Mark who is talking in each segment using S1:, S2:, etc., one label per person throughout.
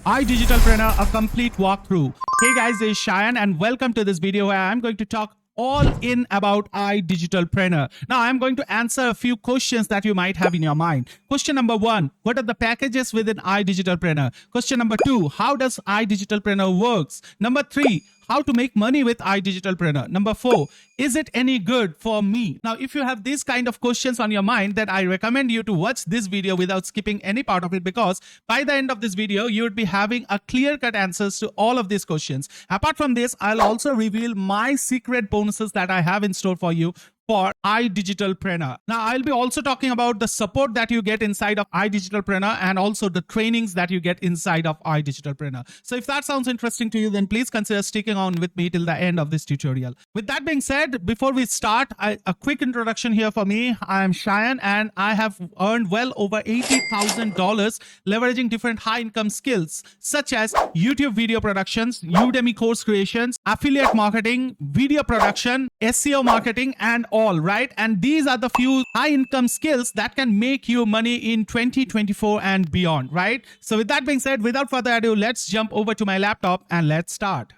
S1: iDigitalpreneur, a complete walkthrough. Hey guys, this is Shayan and welcome to this video where I'm going to talk all in about iDigitalpreneur. Now I'm going to answer a few questions that you might have in your mind. Question number 1, what are the packages within iDigitalpreneur? Question number 2, how does iDigitalpreneur works? Number 3, how to make money with iDigitalpreneur. Number 4, is it any good for me? Now, if you have these kind of questions on your mind, then I recommend you to watch this video without skipping any part of it, because by the end of this video, you would be having a clear-cut answers to all of these questions. Apart from this, I'll also reveal my secret bonuses that I have in store for you for iDigitalpreneur. Now, I'll be also talking about the support that you get inside of iDigitalpreneur and also the trainings that you get inside of iDigitalpreneur. So if that sounds interesting to you, then please consider sticking on with me till the end of this tutorial. With that being said, before we start, a quick introduction here for me. I am Shayan and I have earned well over $80,000 leveraging different high income skills such as YouTube video productions, Udemy course creations, affiliate marketing, video production, SEO marketing, and all, right? And these are the few high income skills that can make you money in 2024 and beyond, right? So with that being said, without further ado, let's jump over to my laptop and let's start.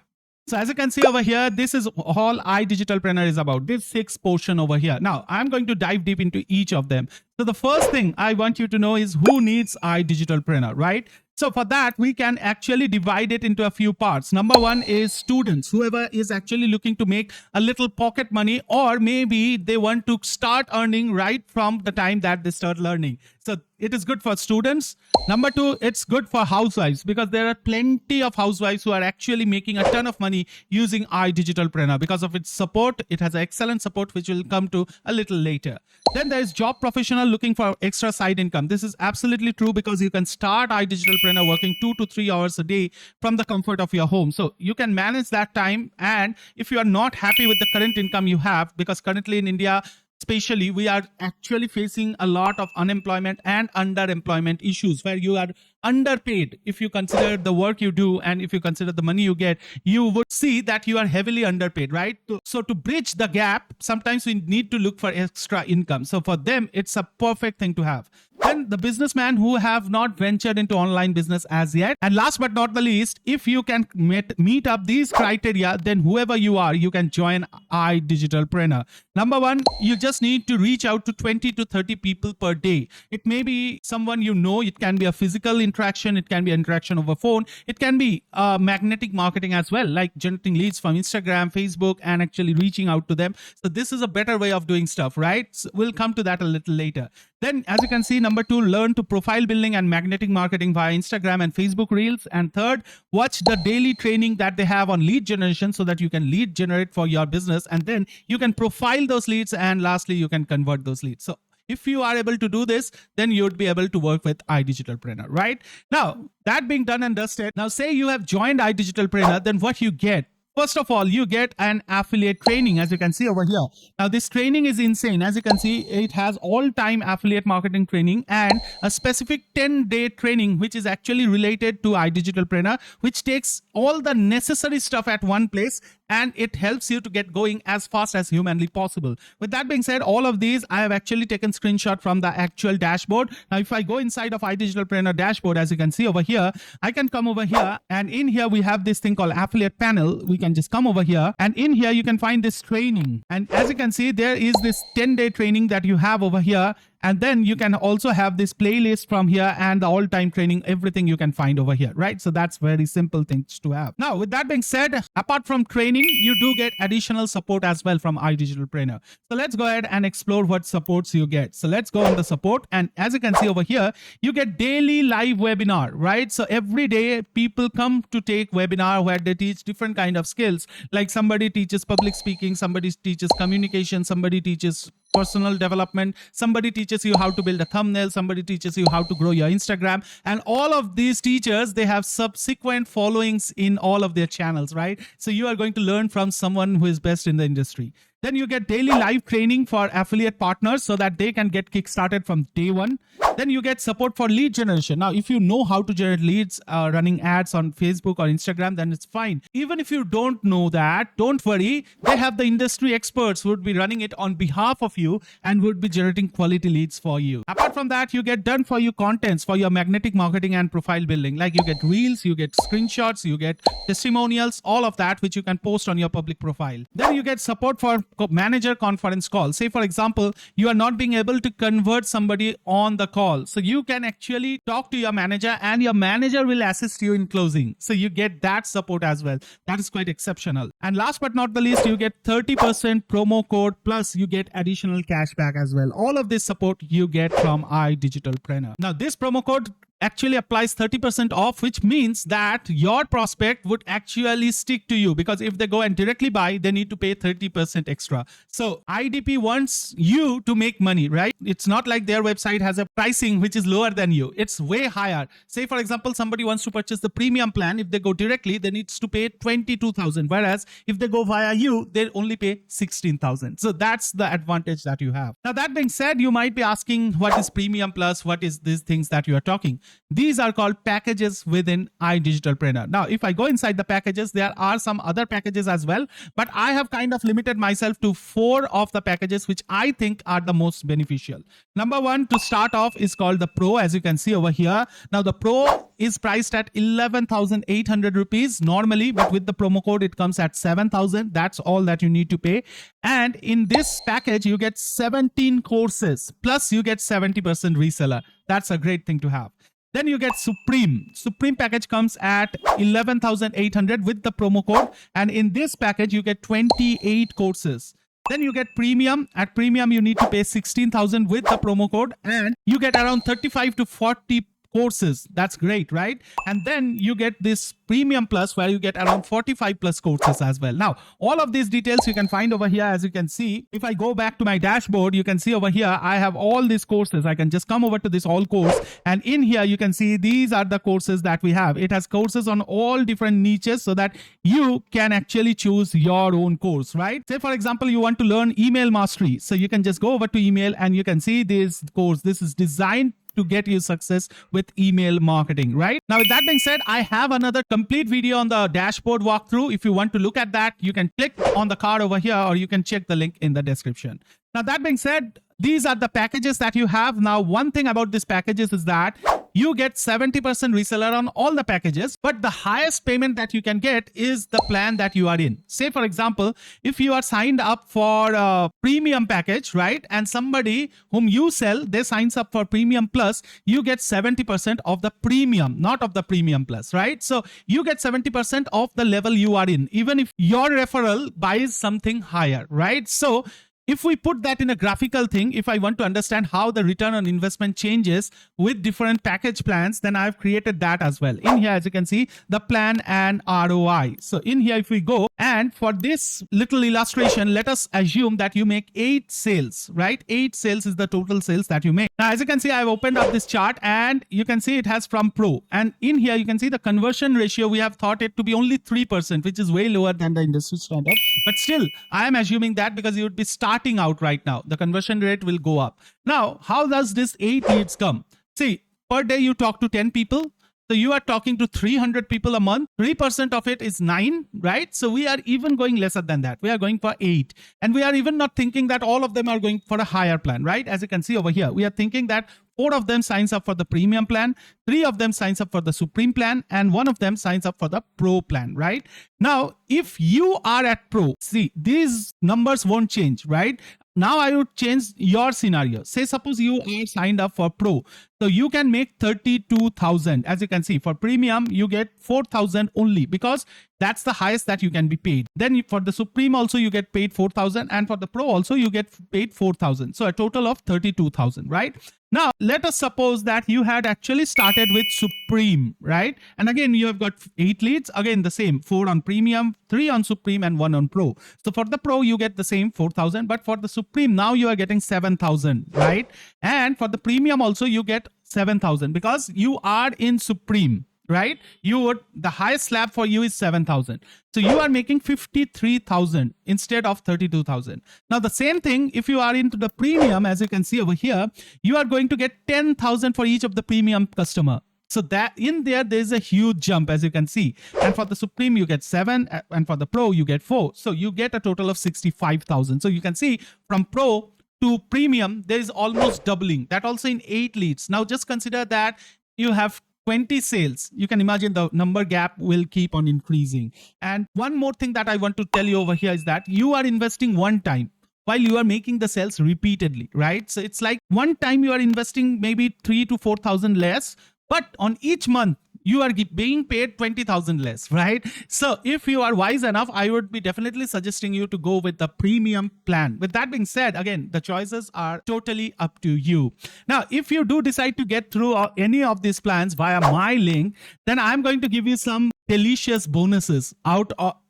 S1: So as you can see over here, this is all iDigitalpreneur is about, this 6 portion over here. Now, I'm going to dive deep into each of them. So the first thing I want you to know is who needs iDigitalpreneur, right? So for that, we can actually divide it into a few parts. Number 1 is students, whoever is actually looking to make a little pocket money, or maybe they want to start earning right from the time that they start learning. So it is good for students. Number 2, it's good for housewives, because there are plenty of housewives who are actually making a ton of money using iDigitalpreneur because of its support. It has excellent support, which will come to a little later. Then there is job professional looking for extra side income. This is absolutely true, because you can start iDigitalpreneur working 2 to 3 hours a day from the comfort of your home. So you can manage that time. And if you are not happy with the current income you have, because currently in India, especially, we are actually facing a lot of unemployment and underemployment issues where you are underpaid. If you consider the work you do and if you consider the money you get, you would see that you are heavily underpaid, right? So to bridge the gap, sometimes we need to look for extra income. So for them, it's a perfect thing to have. Then the businessman who have not ventured into online business as yet. And last but not the least, if you can meet up these criteria, then whoever you are, you can join iDigitalpreneur. Number 1, you just need to reach out to 20 to 30 people per day. It may be someone you know, it can be a physical interaction, it can be interaction over phone, it can be magnetic marketing as well, like generating leads from Instagram, Facebook, and actually reaching out to them. So this is a better way of doing stuff, right? So we'll come to that a little later. Then, as you can see, number 2, learn to profile building and magnetic marketing via Instagram and Facebook Reels. And third, watch the daily training that they have on lead generation so that you can lead generate for your business. And then you can profile those leads. And lastly, you can convert those leads. So if you are able to do this, then you would be able to work with iDigitalpreneur, right? Now, that being done and dusted, now say you have joined iDigitalpreneur, then what you get? First of all, you get an affiliate training, as you can see over here. Now, this training is insane. As you can see, it has all-time affiliate marketing training and a specific 10-day training, which is actually related to iDigitalpreneur, which takes all the necessary stuff at one place, and it helps you to get going as fast as humanly possible. With that being said, all of these, I have actually taken screenshot from the actual dashboard. Now, if I go inside of iDigitalpreneur dashboard, as you can see over here, I can come over here, and in here, we have this thing called affiliate panel. We can just come over here, and in here you can find this training, and as you can see, there is this 10-day training that you have over here. And then you can also have this playlist from here and the all-time training, everything you can find over here, right? So that's very simple things to have. Now, with that being said, apart from training, you do get additional support as well from iDigitalpreneur. So let's go ahead and explore what supports you get. So let's go on the support. And as you can see over here, you get daily live webinar, right? So every day people come to take webinar where they teach different kind of skills. Like somebody teaches public speaking, somebody teaches communication, somebody teaches personal development, somebody teaches you how to build a thumbnail, somebody teaches you how to grow your Instagram, and all of these teachers, they have subsequent followings in all of their channels, right? So you are going to learn from someone who is best in the industry. Then you get daily live training for affiliate partners so that they can get kickstarted from day one. Then you get support for lead generation. Now, if you know how to generate leads running ads on Facebook or Instagram, then it's fine. Even if you don't know that, don't worry. They have the industry experts who would be running it on behalf of you and would be generating quality leads for you. Apart from that, you get done for you contents for your magnetic marketing and profile building. Like you get reels, you get screenshots, you get testimonials, all of that, which you can post on your public profile. Then you get support for manager conference call. Say, for example, you are not being able to convert somebody on the call. So you can actually talk to your manager and your manager will assist you in closing. So you get that support as well. That is quite exceptional. And last but not the least, you get 30% promo code plus you get additional cashback as well. All of this support you get from iDigitalPreneur. Now, this promo code actually applies 30% off, which means that your prospect would actually stick to you, because if they go and directly buy, they need to pay 30% extra. So IDP wants you to make money, right? It's not like their website has a pricing which is lower than you. It's way higher. Say, for example, somebody wants to purchase the premium plan. If they go directly, they need to pay 22,000. Whereas if they go via you, they only pay 16,000. So that's the advantage that you have. Now, that being said, you might be asking, what is Premium Plus? What is these things that you are talking? These are called packages within iDigitalPreneur. Now, if I go inside the packages, there are some other packages as well, but I have kind of limited myself to 4 of the packages which I think are the most beneficial. Number one, to start off, is called the Pro, as you can see over here. Now, the Pro is priced at 11,800 rupees normally, but with the promo code, it comes at 7,000. That's all that you need to pay. And in this package, you get 17 courses, plus you get 70% reseller. That's a great thing to have. Then you get Supreme. Supreme package comes at 11,800 with the promo code. And in this package, you get 28 courses. Then you get Premium. At Premium, you need to pay 16,000 with the promo code. And you get around 35 to 40 courses. That's great, right? And then you get this Premium Plus, where you get around 45 plus courses as well. Now, all of these details you can find over here. As you can see, if I go back to my dashboard, you can see over here, I have all these courses. I can just come over to this all course, and in here, you can see these are the courses that we have. It has courses on all different niches so that you can actually choose your own course, right? Say, for example, you want to learn email mastery. So you can just go over to email and you can see this course. This is designed to get you success with email marketing, right? Now, with that being said, I have another complete video on the dashboard walkthrough. If you want to look at that, you can click on the card over here, or you can check the link in the description. Now, that being said, these are the packages that you have. Now, one thing about these packages is that you get 70% reseller on all the packages, but the highest payment that you can get is the plan that you are in. Say, for example, if you are signed up for a premium package, right? And somebody whom you sell, they signs up for Premium Plus, you get 70% of the premium, not of the Premium Plus, right? So you get 70% of the level you are in, even if your referral buys something higher, right? So if we put that in a graphical thing, if I want to understand how the return on investment changes with different package plans, then I've created that as well. In here, as you can see, the plan and ROI. So in here, if we go, and for this little illustration, let us assume that you make 8 sales, right? 8 sales is the total sales that you make. Now, as you can see, I've opened up this chart and you can see it has from Pro. And in here, you can see the conversion ratio, we have thought it to be only 3%, which is way lower than the industry standard. But still, I am assuming that because you would be starting out right now, the conversion rate will go up. Now, how does this 8 leads come? See, per day you talk to 10 people. So you are talking to 300 people a month. 3% of it is 9, right? So we are even going lesser than that. We are going for 8. And we are even not thinking that all of them are going for a higher plan, right? As you can see over here, we are thinking that 4 of them signs up for the premium plan, 3 of them signs up for the supreme plan, and 1 of them signs up for the pro plan, right? Now, if you are at pro, see, these numbers won't change, right? Now I would change your scenario. Say, suppose you are signed up for Pro. So you can make 32,000. As you can see, for premium, you get 4,000 only because that's the highest that you can be paid. Then for the Supreme also, you get paid 4,000. And for the Pro also, you get paid 4,000. So a total of 32,000, right? Now, let us suppose that you had actually started with Supreme, right? And again, you have got 8 leads. Again, the same, 4 on Premium, 3 on Supreme, and 1 on Pro. So for the Pro, you get the same 4,000. But for the Supreme, now you are getting 7,000, right? And for the Premium also, you get 7,000 because you are in Supreme, right? The highest slab for you is 7,000. So you are making 53,000 instead of 32,000. Now the same thing, if you are into the premium, as you can see over here, you are going to get 10,000 for each of the premium customer. So that in there's a huge jump, as you can see. And for the Supreme, you get 7, and for the Pro, you get 4. So you get a total of 65,000. So you can see from Pro to Premium, there is almost doubling. That also in 8 leads. Now just consider that you have 20 sales. You can imagine the number gap will keep on increasing. And one more thing that I want to tell you over here is that you are investing one time while you are making the sales repeatedly, right? So it's like one time you are investing maybe 3 to 4,000 less, but on each month, you are being paid 20,000 less, right? So if you are wise enough, I would be definitely suggesting you to go with the premium plan. With that being said, again, the choices are totally up to you. Now, if you do decide to get through any of these plans via my link, then I'm going to give you some delicious bonuses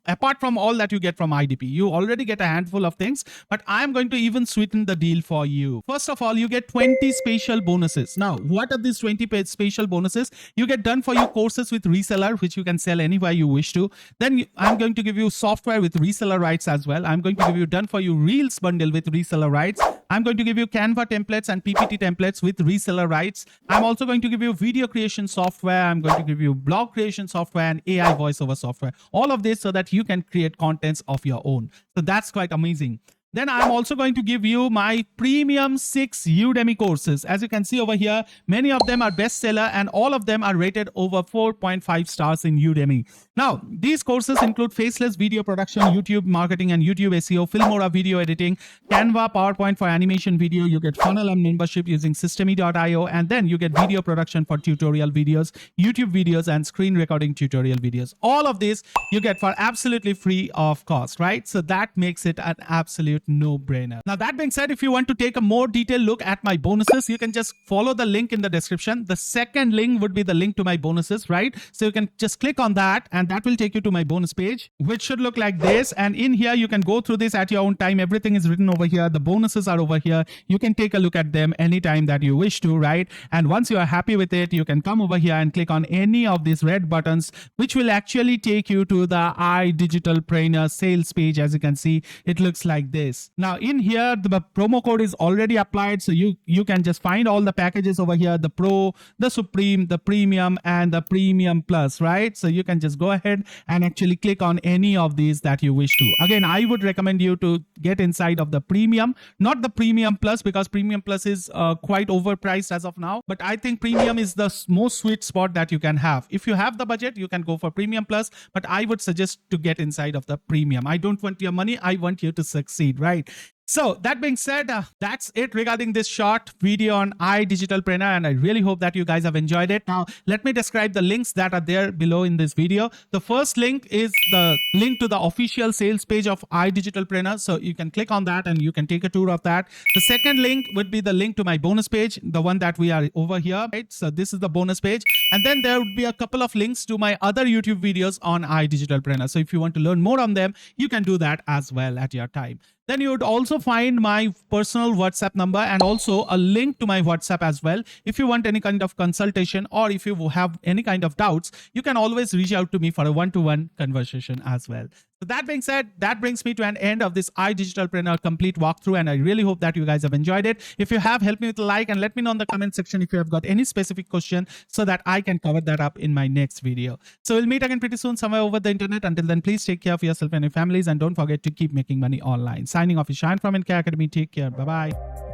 S1: apart from all that you get from IDP. You already get a handful of things, but I'm going to even sweeten the deal for you. First of all, you get 20 special bonuses. Now, what are these 20 special bonuses? You get done for you courses with reseller, which you can sell anywhere you wish to. Then I'm going to give you software with reseller rights as well. I'm going to give you done for you Reels bundle with reseller rights. I'm going to give you Canva templates and PPT templates with reseller rights. I'm also going to give you video creation software. I'm going to give you blog creation software and AI voiceover software. All of this so that you can create contents of your own. So that's quite amazing. Then I'm also going to give you my premium 6 Udemy courses. As you can see over here, many of them are bestseller and all of them are rated over 4.5 stars in Udemy. Now, these courses include faceless video production, YouTube marketing and YouTube SEO, Filmora video editing, Canva, PowerPoint for animation video. You get funnel and membership using Systemy.io, and then you get video production for tutorial videos, YouTube videos and screen recording tutorial videos. All of this you get for absolutely free of cost, right? So that makes it an absolute no-brainer. Now, that being said, if you want to take a more detailed look at my bonuses, you can just follow the link in the description. The second link would be the link to my bonuses, right? So you can just click on that and that will take you to my bonus page, which should look like this. And in here, you can go through this at your own time. Everything is written over here. The bonuses are over here. You can take a look at them anytime that you wish to, right? And once you are happy with it, you can come over here and click on any of these red buttons, which will actually take you to the iDigitalPreneur sales page. As you can see, it looks like this. Now in here, the promo code is already applied. So you can just find all the packages over here, the Pro, the Supreme, the Premium and the Premium Plus, right? So you can just go ahead and actually click on any of these that you wish to. Again, I would recommend you to get inside of the Premium, not the Premium Plus, because Premium Plus is quite overpriced as of now. But I think Premium is the most sweet spot that you can have. If you have the budget, you can go for Premium Plus, but I would suggest to get inside of the Premium. I don't want your money. I want you to succeed, right? So that being said, that's it regarding this short video on iDigitalPreneur, and I really hope that you guys have enjoyed it. Now, let me describe the links that are there below in this video. The first link is the link to the official sales page of iDigitalPreneur. So you can click on that and you can take a tour of that. The second link would be the link to my bonus page, the one that we are over here, right? So this is the bonus page. And then there would be a couple of links to my other YouTube videos on iDigitalPreneur. So if you want to learn more on them, you can do that as well at your time. Then you would also find my personal WhatsApp number and also a link to my WhatsApp as well. If you want any kind of consultation or if you have any kind of doubts, you can always reach out to me for a one-to-one conversation as well. So that being said, that brings me to an end of this iDigitalPreneur complete walkthrough, and I really hope that you guys have enjoyed it. If you have, help me with a like and let me know in the comment section if you have got any specific question so that I can cover that up in my next video. So we'll meet again pretty soon somewhere over the internet. Until then, please take care of yourself and your families and don't forget to keep making money online. Signing off is Shine from NK Academy. Take care. Bye-bye.